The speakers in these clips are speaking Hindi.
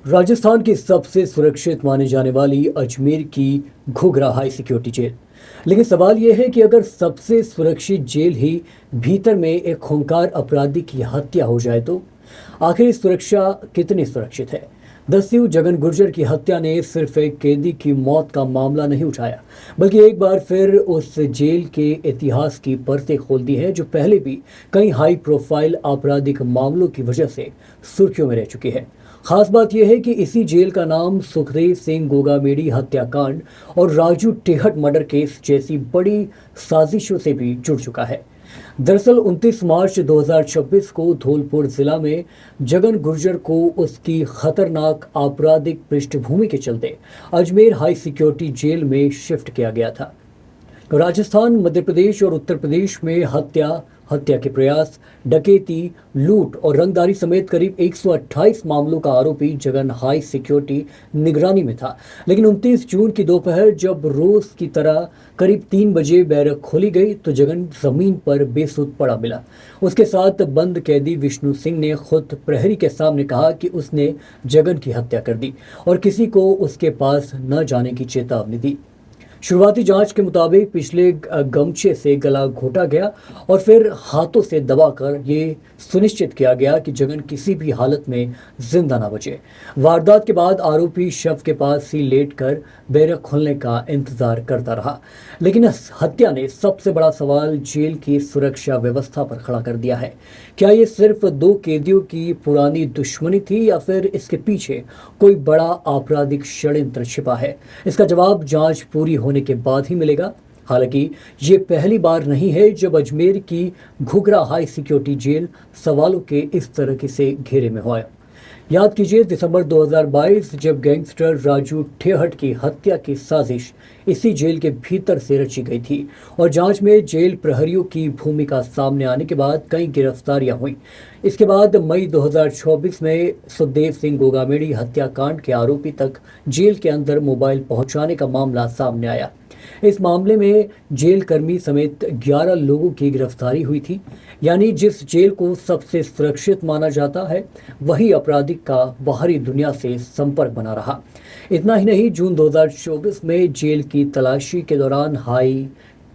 राजस्थान की सबसे सुरक्षित मानी जाने वाली अजमेर की घुघरा हाई सिक्योरिटी जेल। लेकिन सवाल यह है कि अगर सबसे सुरक्षित जेल ही भीतर में एक खूंखार अपराधी की हत्या हो जाए तो आखिर सुरक्षा कितनी सुरक्षित है। दस्यु जगन गुर्जर की हत्या ने सिर्फ एक कैदी की मौत का मामला नहीं उठाया, बल्कि एक बार फिर उस जेल के इतिहास की परतें खोल दी है जो पहले भी कई हाई प्रोफाइल आपराधिक मामलों की वजह से सुर्खियों में रह चुकी है। खास बात यह है कि इसी जेल का नाम सुखदेव सिंह गोगामेडी हत्याकांड और राजू टेहट मर्डर केस जैसी बड़ी साजिशों से भी जुड़ चुका है। दरअसल 29 मार्च 2026 को धौलपुर जिला में जगन गुर्जर को उसकी खतरनाक आपराधिक पृष्ठभूमि के चलते अजमेर हाई सिक्योरिटी जेल में शिफ्ट किया गया था। राजस्थान, मध्य प्रदेश और उत्तर प्रदेश में हत्या के प्रयास, डकैती, लूट और रंगदारी समेत करीब 128 मामलों का आरोपी जगन हाई सिक्योरिटी निगरानी में था। लेकिन 29 जून की दोपहर जब रोज की तरह करीब 3 बजे बैरक खोली गई तो जगन जमीन पर बेसुध पड़ा मिला। उसके साथ बंद कैदी विष्णु सिंह ने खुद प्रहरी के सामने कहा कि उसने जगन की हत्या कर दी और किसी को उसके पास न जाने की चेतावनी दी। शुरुआती जांच के मुताबिक पिछले गमछे से गला घोटा गया और फिर हाथों से दबाकर ये सुनिश्चित किया गया कि जगन किसी भी हालत में जिंदा ना बचे। वारदात के बाद आरोपी शव के पास ही लेटकर बैरक खुलने का इंतजार करता रहा। लेकिन इस हत्या ने सबसे बड़ा सवाल जेल की सुरक्षा व्यवस्था पर खड़ा कर दिया है। क्या ये सिर्फ 2 कैदियों की पुरानी दुश्मनी थी या फिर इसके पीछे कोई बड़ा आपराधिक षड्यंत्र छिपा है? इसका जवाब जांच पूरी होने के बाद ही मिलेगा। हालांकि ये पहली बार नहीं है जब अजमेर की घुघरा हाई सिक्योरिटी जेल सवालों के इस तरह से घेरे में हुआ है। याद कीजिए दिसंबर 2022 जब गैंगस्टर राजू ठेहट की हत्या की साजिश इसी जेल के भीतर से रची गई थी और जांच में जेल प्रहरियों की भूमिका सामने आने के बाद कई गिरफ्तारियां हुई। इसके बाद मई 2024 में सुखदेव सिंह गोगामेडी हत्याकांड के आरोपी तक जेल के अंदर मोबाइल पहुंचाने का मामला सामने आया। इस मामले में जेल कर्मी समेत 11 लोगों की गिरफ्तारी हुई थी। यानी जिस जेल को सबसे सुरक्षित माना जाता है वही अपराधिक का बाहरी दुनिया से संपर्क बना रहा। इतना ही नहीं, जून 2024 में जेल की तलाशी के दौरान हाई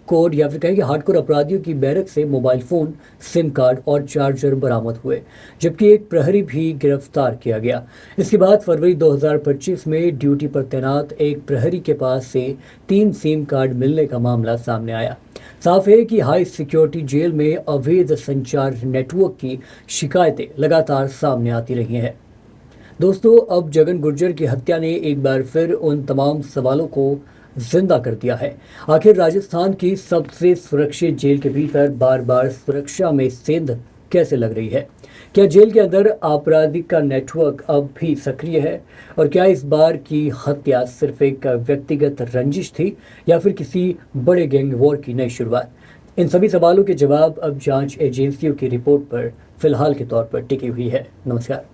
कोड या फिर कहें कि हार्डकोर अपराधियों की बैरक से मोबाइल फोन, सिम कार्ड और चार्जर बरामद हुए, जबकि एक प्रहरी भी गिरफ्तार किया गया। इसके बाद फरवरी 2025 में ड्यूटी पर तैनात एक प्रहरी के पास से 3 सिम कार्ड मिलने का मामला सामने आया। साफ है कि हाई सिक्योरिटी जेल में अवैध संचार नेटवर्क की शिकायतें लगातार सामने आती रही हैं। दोस्तों, अब जगन गुर्जर की हत्या ने एक बार फिर उन तमाम सवालों को जिंदा कर दिया है। आखिर राजस्थान की सबसे सुरक्षित जेल के भीतर बार बार सुरक्षा में सेंध कैसे लग रही है? क्या जेल के अंदर आपराधिक का नेटवर्क अब भी सक्रिय है? और क्या इस बार की हत्या सिर्फ एक व्यक्तिगत रंजिश थी या फिर किसी बड़े गैंग वॉर की नई शुरुआत? इन सभी सवालों के जवाब अब जांच एजेंसियों की रिपोर्ट पर फिलहाल के तौर पर टिकी हुई है। नमस्कार।